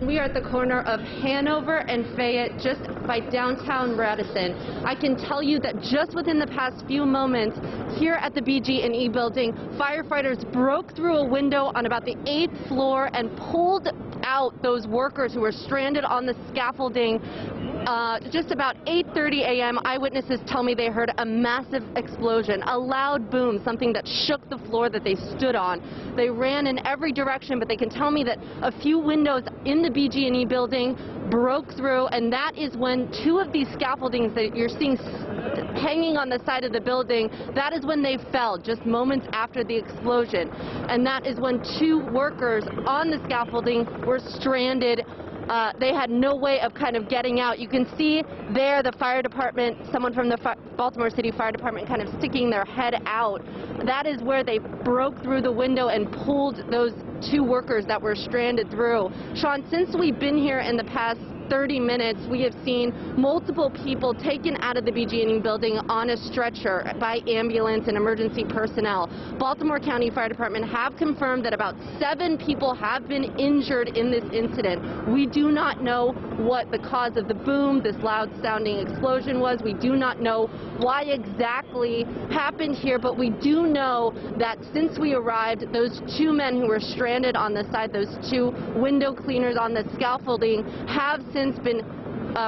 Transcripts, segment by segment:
We are at the corner of Hanover and Fayette, just by downtown Radisson. I can tell you that just within the past few moments, here at the BGE building, firefighters broke through a window on about the 8th floor and pulled out those workers who were stranded on the scaffolding. Just about 8:30 a.m., eyewitnesses tell me they heard a massive explosion, a loud boom, something that shook the floor that they stood on. They ran in every direction, but they can tell me that a few windows in the BGE building broke through, and that is when two of these scaffoldings that you're seeing hanging on the side of the building, that is when they fell, just moments after the explosion. And that is when two workers on the scaffolding were stranded. They had no way of kind of getting out. You can see there the fire department, someone from the Baltimore City Fire Department kind of sticking their head out. That is where they broke through the window and pulled those two workers that were stranded through. Sean, since we've been here in the past 30 minutes, we have seen multiple people taken out of the BGE building on a stretcher by ambulance and emergency personnel. Baltimore County Fire Department have confirmed that about 7 people have been injured in this incident. We do not know what the cause of the boom, this loud sounding explosion was. We do not know why exactly happened here, but we do know that since we arrived, those 2 men who were stranded on the side, those 2 window cleaners on the scaffolding, have since been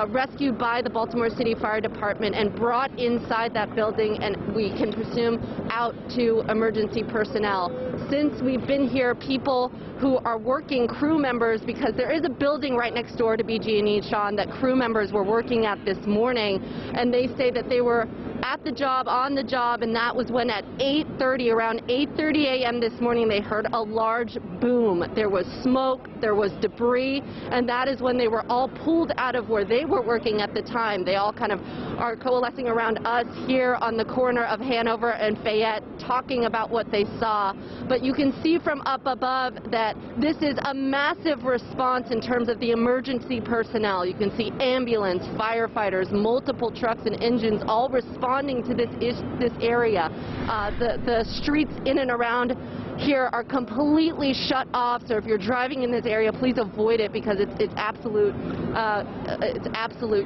rescued by the Baltimore City Fire Department and brought inside that building, and we can presume out to emergency personnel. Since we've been here, people who are working, crew members, because there is a building right next door to BGE, Sean, that crew members were working at this morning, and they say that they were at the job, on the job, and that was when at 8:30, around 8:30 a.m. this morning, they heard a large boom. There was smoke, there was debris, and that is when they were all pulled out of where they were working at the time. They all kind of are coalescing around us here on the corner of Hanover and Fayette, talking about what they saw. But you can see from up above that this is a massive response in terms of the emergency personnel. You can see ambulance, firefighters, multiple trucks and engines all responding to this area. The streets in and around here are completely shut off, so if you're driving in this area, please avoid it, because it's absolute,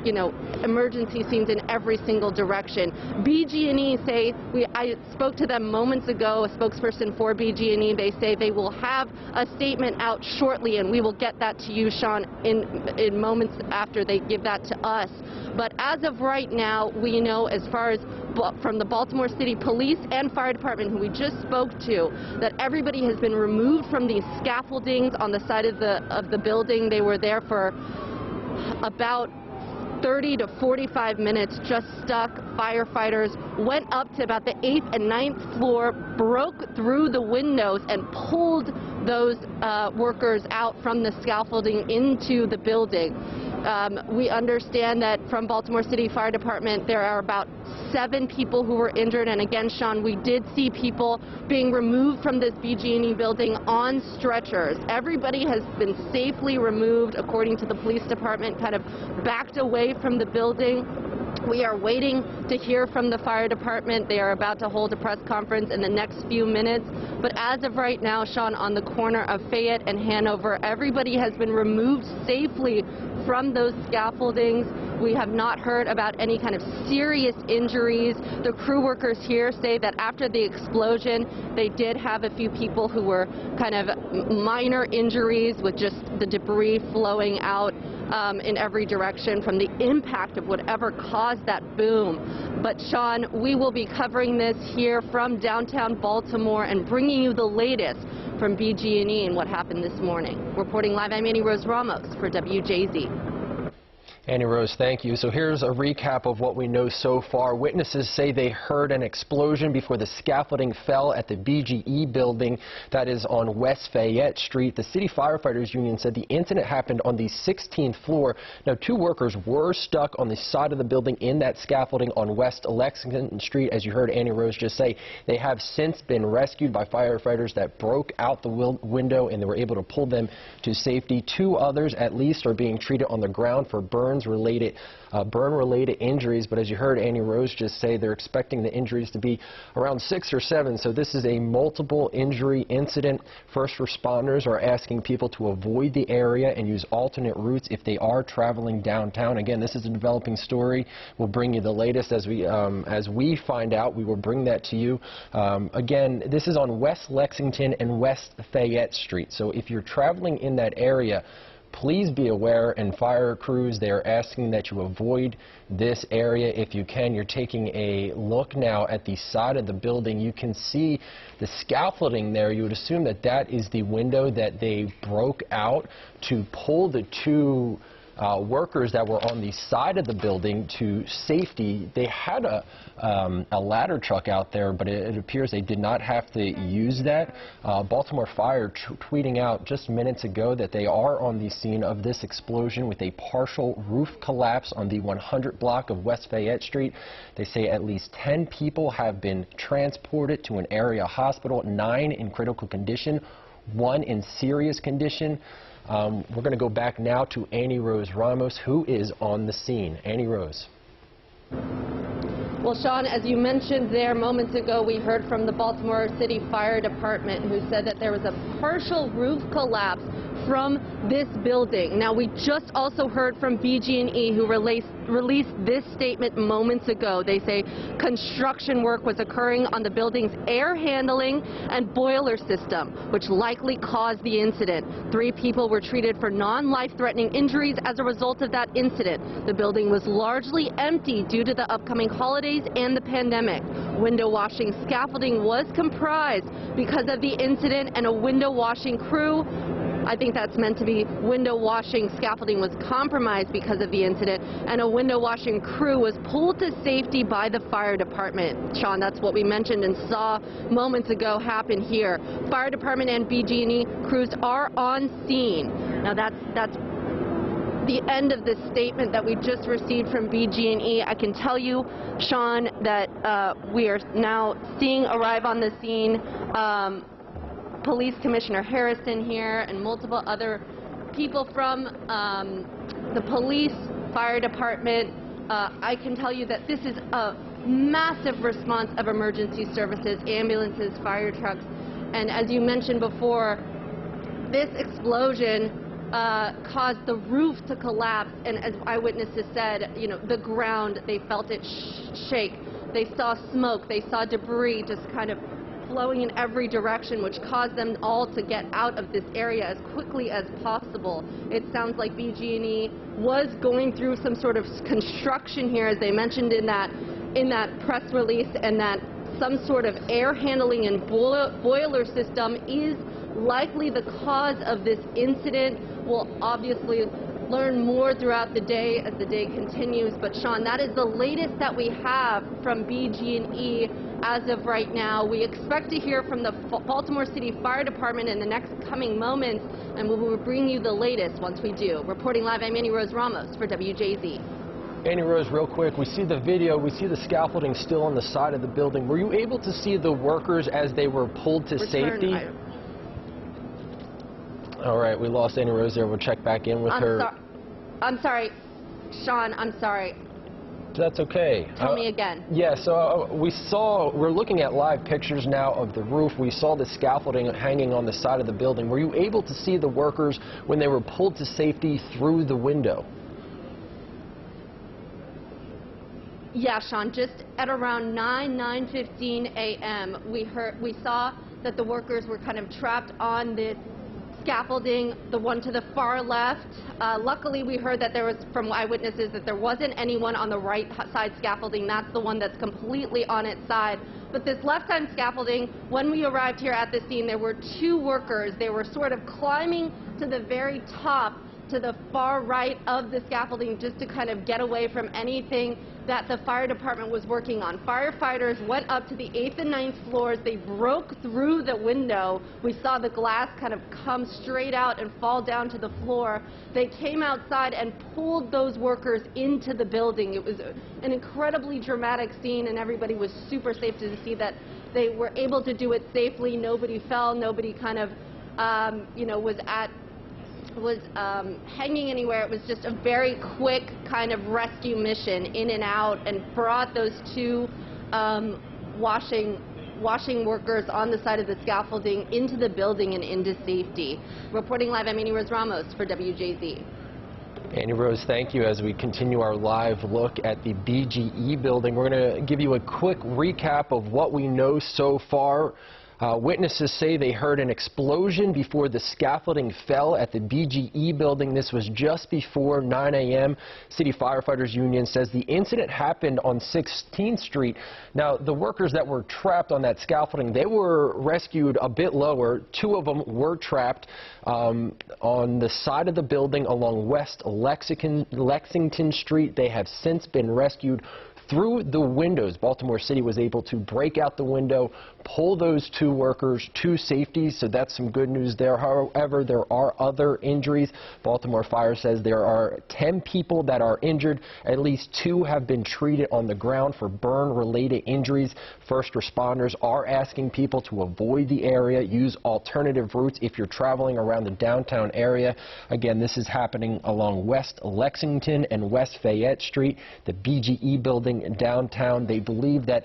you know, emergency scenes in every single direction. BGE say, I spoke to them moments ago, a spokesperson for BGE, they say they will have a statement out shortly, and we will get that to you, Sean, in moments after they give that to us. But as of right now, we know, as far as from the Baltimore City Police and Fire Department, who we just spoke to, that everybody has been removed from these scaffoldings on the side of the building. They were there for about 30 to 45 minutes, just stuck. Firefighters went up to about the 8th and 9th floor, broke through the windows, and pulled those workers out from the scaffolding into the building. We understand that from Baltimore City Fire Department, there are about 7 people who were injured, and again, Sean, we did see people being removed from this BGE building on stretchers. Everybody has been safely removed, according to the police department, kind of backed away from the building. We are waiting to hear from the fire department. They are about to hold a press conference in the next few minutes. But as of right now, Sean, on the corner of Fayette and Hanover, everybody has been removed safely from those scaffoldings. We have not heard about any kind of serious injuries. The crew workers here say that after the explosion, they did have a few people who were kind of minor injuries with just the debris flowing out in every direction from the impact of whatever caused that boom. But Sean, we will be covering this here from downtown Baltimore and bringing you the latest from BGE and what happened this morning. Reporting live, I'm Annie Rose Ramos for WJZ. Annie Rose, thank you. So here's a recap of what we know so far. Witnesses say they heard an explosion before the scaffolding fell at the BGE building that is on West Fayette Street. The City Firefighters Union said the incident happened on the 16th floor. Now, 2 workers were stuck on the side of the building in that scaffolding on West Lexington Street. As you heard Annie Rose just say, they have since been rescued by firefighters that broke out the window, and they were able to pull them to safety. 2 others at least are being treated on the ground for burns burn-related injuries. But as you heard Annie Rose just say, they're expecting the injuries to be around 6 or 7. So this is a multiple injury incident. First responders are asking people to avoid the area and use alternate routes if they are traveling downtown. Again, this is a developing story. We'll bring you the latest as we find out. We will bring that to you. Again, this is on West Lexington and West Fayette Street. So if you're traveling in that area, please be aware, and fire crews, they are asking that you avoid this area if you can. You're taking a look now at the side of the building. You can see the scaffolding there. You would assume that that is the window that they broke out to pull the two workers that were on the side of the building to safety. They had a ladder truck out there, but it appears they did not have to use that. Baltimore Fire tweeting out just minutes ago that they are on the scene of this explosion with a partial roof collapse on the 100 block of West Fayette Street. They say at least 10 people have been transported to an area hospital, 9 in critical condition, 1 in serious condition. We're going to go back now to Annie Rose Ramos, who is on the scene. Annie Rose. Well, Sean, as you mentioned there moments ago, we heard from the Baltimore City Fire Department, who said that there was a partial roof collapse from this building. Now, we just also heard from BGE, who released this statement moments ago. They say construction work was occurring on the building's air handling and boiler system, which likely caused the incident. 3 people were treated for non-life-threatening injuries as a result of that incident. The building was largely empty due to the upcoming holidays and the pandemic. Window washing scaffolding was comprised because of the incident, and a window washing crew, I think that's meant to be window washing scaffolding, was compromised because of the incident, and a window washing crew was pulled to safety by the fire department. Sean, that's what we mentioned and saw moments ago happen here. Fire department and BG&E crews are on scene. Now that's the end of this statement that we just received from BG&E. I can tell you, Sean, that we are now seeing arrive on the scene Police Commissioner Harrison here and multiple other people from the police, fire department. I can tell you that this is a massive response of emergency services, ambulances, fire trucks, and as you mentioned before, this explosion caused the roof to collapse, and as eyewitnesses said, you know, the ground, they felt it shake. They saw smoke, they saw debris just kind of flowing in every direction, which caused them all to get out of this area as quickly as possible. It sounds like BG&E was going through some sort of construction here, as they mentioned in that press release, and that some sort of air handling and boiler system is likely the cause of this incident. We'll obviously learn more throughout the day as the day continues, but Sean, that is the latest that we have from BG&E as of right now. We expect to hear from the Baltimore City Fire Department in the next coming moments, and we will bring you the latest once we do. Reporting live, I'm Annie Rose Ramos for WJZ. Annie Rose, real quick, we see the video, we see the scaffolding still on the side of the building. Were you able to see the workers as they were pulled to safety? All right, we lost Annie Rose there. We'll check back in with her. I'm sorry, Sean, I'm sorry. That's okay. Tell me again. Yeah, so we're looking at live pictures now of the roof. We saw the scaffolding hanging on the side of the building. Were you able to see the workers when they were pulled to safety through the window? Yeah, Sean, just at around 9:15 a.m., we saw that the workers were kind of trapped on this scaffolding, the one to the far left. Luckily, we heard that there was, from eyewitnesses, that there wasn't anyone on the right side scaffolding. That's the one that's completely on its side. But this left-hand scaffolding, when we arrived here at the scene, there were 2 workers. They were sort of climbing to the very top, to the far right of the scaffolding, just to kind of get away from anything that the fire department was working on. Firefighters went up to the 8th and 9th floors. They broke through the window. We saw the glass kind of come straight out and fall down to the floor. They came outside and pulled those workers into the building. It was an incredibly dramatic scene, and everybody was super safe to see that they were able to do it safely. Nobody fell. Nobody kind of, was at was hanging anywhere. It was just a very quick kind of rescue mission in and out, and brought those two washing workers on the side of the scaffolding into the building and into safety. Reporting live, I'm Annie Rose Ramos for WJZ. Annie Rose, thank you. As we continue our live look at the BGE building, we're going to give you a quick recap of what we know so far. Witnesses say they heard an explosion before the scaffolding fell at the BGE building. This was just before 9 a.m. City Firefighters Union says the incident happened on 16th Street. Now, the workers that were trapped on that scaffolding, they were rescued a bit lower. Two of them were trapped on the side of the building along West Lexington Street. They have since been rescued through the windows. Baltimore City was able to break out the window, pull those two workers to safety, so that's some good news there. However, there are other injuries. Baltimore Fire says there are 10 people that are injured. At least 2 have been treated on the ground for burn-related injuries. First responders are asking people to avoid the area, use alternative routes if you're traveling around the downtown area. Again, this is happening along West Lexington and West Fayette Street, the BGE building downtown. They believe that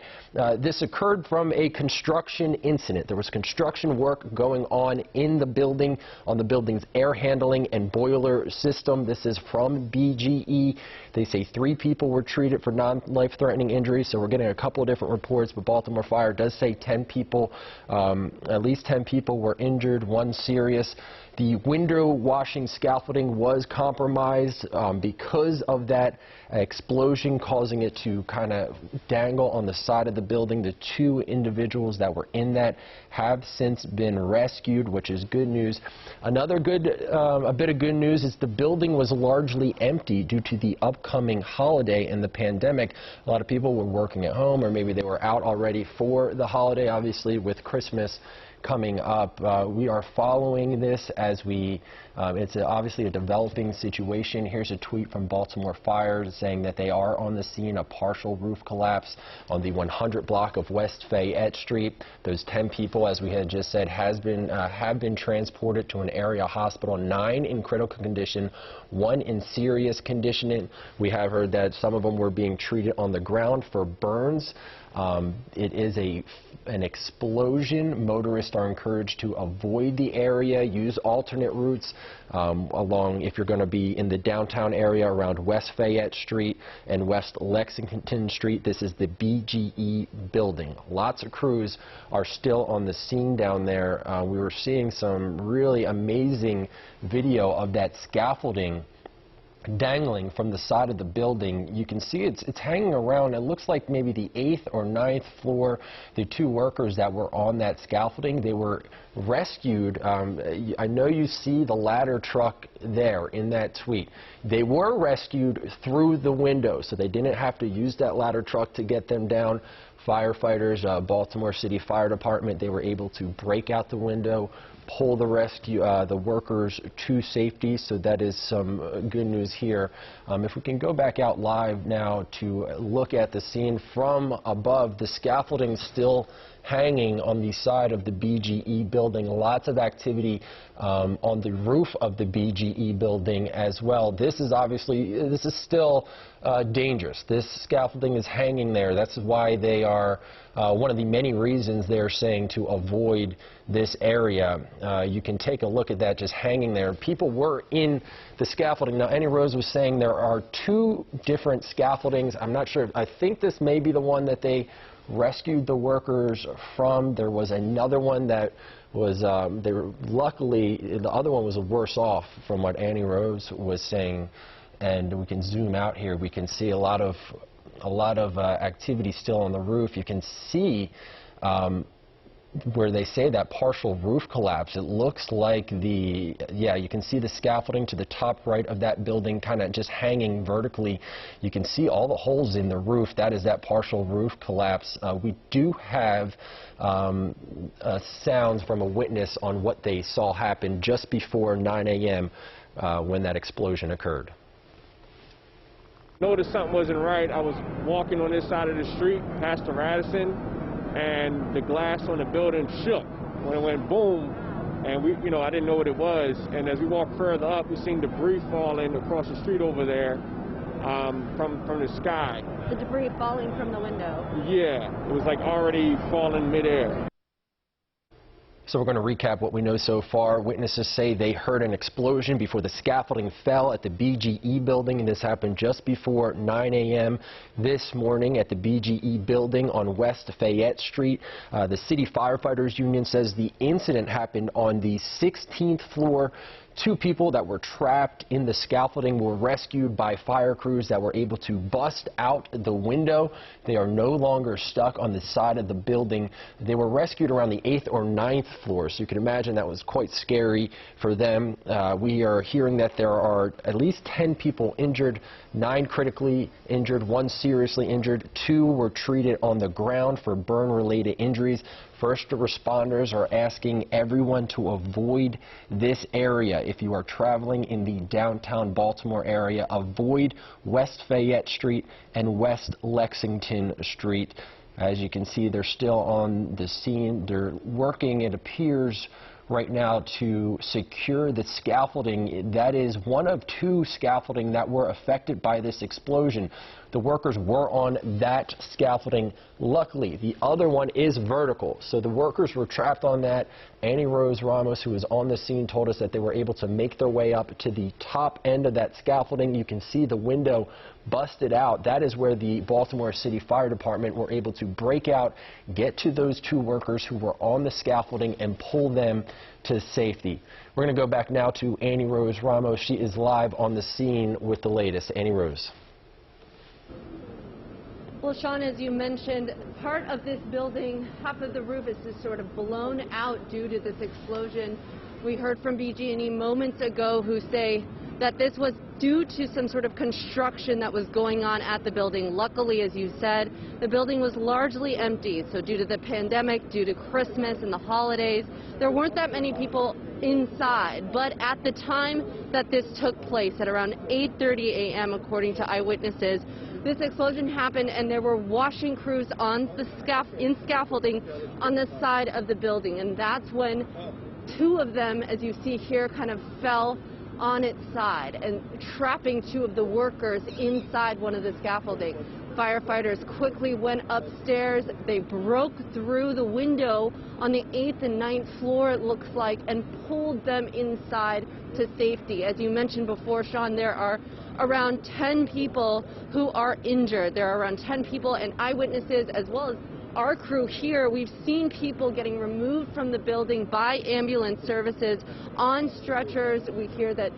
this occurred from a construction incident. There was construction work going on in the building, on the building's air handling and boiler system. This is from BGE. They say 3 people were treated for non-life-threatening injuries, so we're getting a couple of different reports, but Baltimore Fire does say 10 people, at least 10 people were injured, 1 serious. The window washing scaffolding was compromised because of that explosion, causing it to kind of dangle on the side of the building. The 2 individuals that were in that have since been rescued, which is good news. Another a bit of good news is the building was largely empty due to the upcoming holiday and the pandemic. A lot of people were working at home, or maybe they were out already for the holiday, obviously with Christmas coming up. We are following this as it's obviously a developing situation. Here's a tweet from Baltimore Fire saying that they are on the scene. A partial roof collapse on the 100 block of West Fayette Street. Those 10 people, as we had just said, have been transported to an area hospital. 9 in critical condition, 1 in serious condition. We have heard that some of them were being treated on the ground for burns. It is an explosion. Motorists are encouraged to avoid the area, use alternate routes along, if you're going to be in the downtown area around West Fayette Street and West Lexington Street. This is the BGE building. Lots of crews are still on the scene down there. We were seeing some really amazing video of that scaffolding dangling from the side of the building. You can see it's hanging around. It looks like maybe the 8th or 9th floor. The 2 workers that were on that scaffolding, they were rescued. I know you see the ladder truck there in that tweet. They were rescued through the window, so they didn't have to use that ladder truck to get them down. Firefighters, Baltimore City Fire Department, they were able to break out the window, pull the workers to safety, so that is some good news here. If we can go back out live now to look at the scene from above, the scaffolding still hanging on the side of the BGE building. Lots of activity on the roof of the BGE building as well. This is still dangerous. This scaffolding is hanging there. That's why they are one of the many reasons they're saying to avoid this area. You can take a look at that just hanging there. People were in the scaffolding. Now, Annie Rose was saying there are 2 different scaffoldings. I'm not sure. I think this may be the one that they rescued the workers from. There was another one that was, luckily, the other one was worse off from what Annie Rose was saying. And we can zoom out here. We can see a lot of activity still on the roof. You can see where they say that partial roof collapse. It looks like you can see the scaffolding to the top right of that building kind of just hanging vertically. You can see all the holes in the roof. That is that partial roof collapse. We do have sounds from a witness on what they saw happen just before 9 a.m. When that explosion occurred. Noticed something wasn't right. I was walking on this side of the street past the Radisson, and the glass on the building shook. When it went boom, and I didn't know what it was. And as we walked further up, we seen debris falling across the street over there from the sky. The debris falling from the window. Yeah, it was like already falling midair. So we're going to recap what we know so far. Witnesses say they heard an explosion before the scaffolding fell at the BGE building, and this happened just before 9 a.m. this morning at the BGE building on West Fayette Street. The City Firefighters Union says the incident happened on the 16th floor. 2 people that were trapped in the scaffolding were rescued by fire crews that were able to bust out the window. They are no longer stuck on the side of the building. They were rescued around the 8th or 9th floor, so you can imagine that was quite scary for them. We are hearing that there are at least 10 people injured, 9 critically injured, 1 seriously injured, 2 were treated on the ground for burn-related injuries. First responders are asking everyone to avoid this area. If you are traveling in the downtown Baltimore area, avoid West Fayette Street and West Lexington Street. As you can see, they're still on the scene. They're working, it appears, right now to secure the scaffolding. That is one of 2 scaffolding that were affected by this explosion. The workers were on that scaffolding. Luckily, the other one is vertical, so the workers were trapped on that. Annie Rose Ramos, who was on the scene, told us that they were able to make their way up to the top end of that scaffolding. You can see the window busted out. That is where the Baltimore City Fire Department were able to break out, get to those 2 workers who were on the scaffolding and pull them to safety. We're going to go back now to Annie Rose Ramos. She is live on the scene with the latest. Annie Rose. Well, Sean, as you mentioned, part of this building, half of the roof is just sort of blown out due to this explosion. We heard from BGE moments ago who say that this was due to some sort of construction that was going on at the building. Luckily, as you said, the building was largely empty. So due to the pandemic, due to Christmas and the holidays, there weren't that many people inside. But at the time that this took place, at around 8:30 a.m., according to eyewitnesses, this explosion happened and there were washing crews on the scaffolding on the side of the building. And that's when 2 of them, as you see here, kind of fell on its side and trapping 2 of the workers inside one of the scaffolding. Firefighters quickly went upstairs. They broke through the window on the 8th and 9th floor, it looks like, and pulled them inside to safety. As you mentioned before, Sean, there are around 10 people who are injured. There are around 10 people, and eyewitnesses, as well as our crew here, we've seen people getting removed from the building by ambulance services on stretchers. We hear that,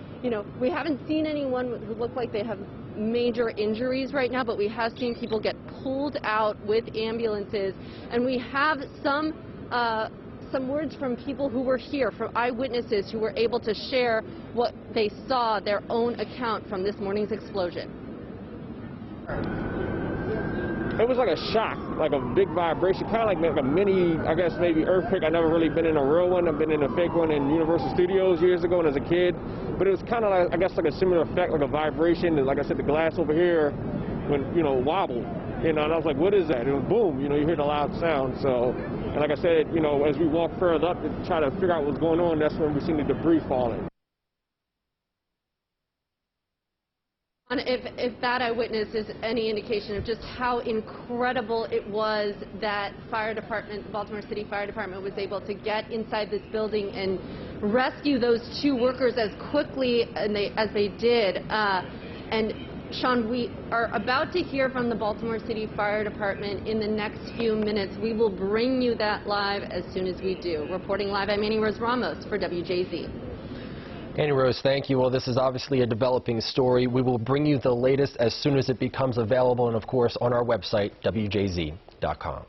we haven't seen anyone who look like they have major injuries right now, but we have seen people get pulled out with ambulances. And we have some words from people who were here, from eyewitnesses who were able to share what they saw, their own account from this morning's explosion. It was like a shock, like a big vibration, kind of like a mini, I guess maybe earthquake. I've never really been in a real one. I've been in a fake one in Universal Studios years ago and as a kid. But it was kind of like, I guess, like a similar effect, like a vibration. And like I said, the glass over here went, wobbled. And I was like, what is that? It was boom, you hear the loud sound. So, and like I said, as we walked further up to try to figure out what's going on, that's when we seen the debris falling. If that eyewitness is any indication of just how incredible it was that Baltimore City Fire Department was able to get inside this building and rescue those 2 workers as quickly as they did. And Sean, we are about to hear from the Baltimore City Fire Department in the next few minutes. We will bring you that live as soon as we do. Reporting live, I'm Annie Rose Ramos for WJZ. Annie Rose, thank you. Well, this is obviously a developing story. We will bring you the latest as soon as it becomes available and, of course, on our website, WJZ.com.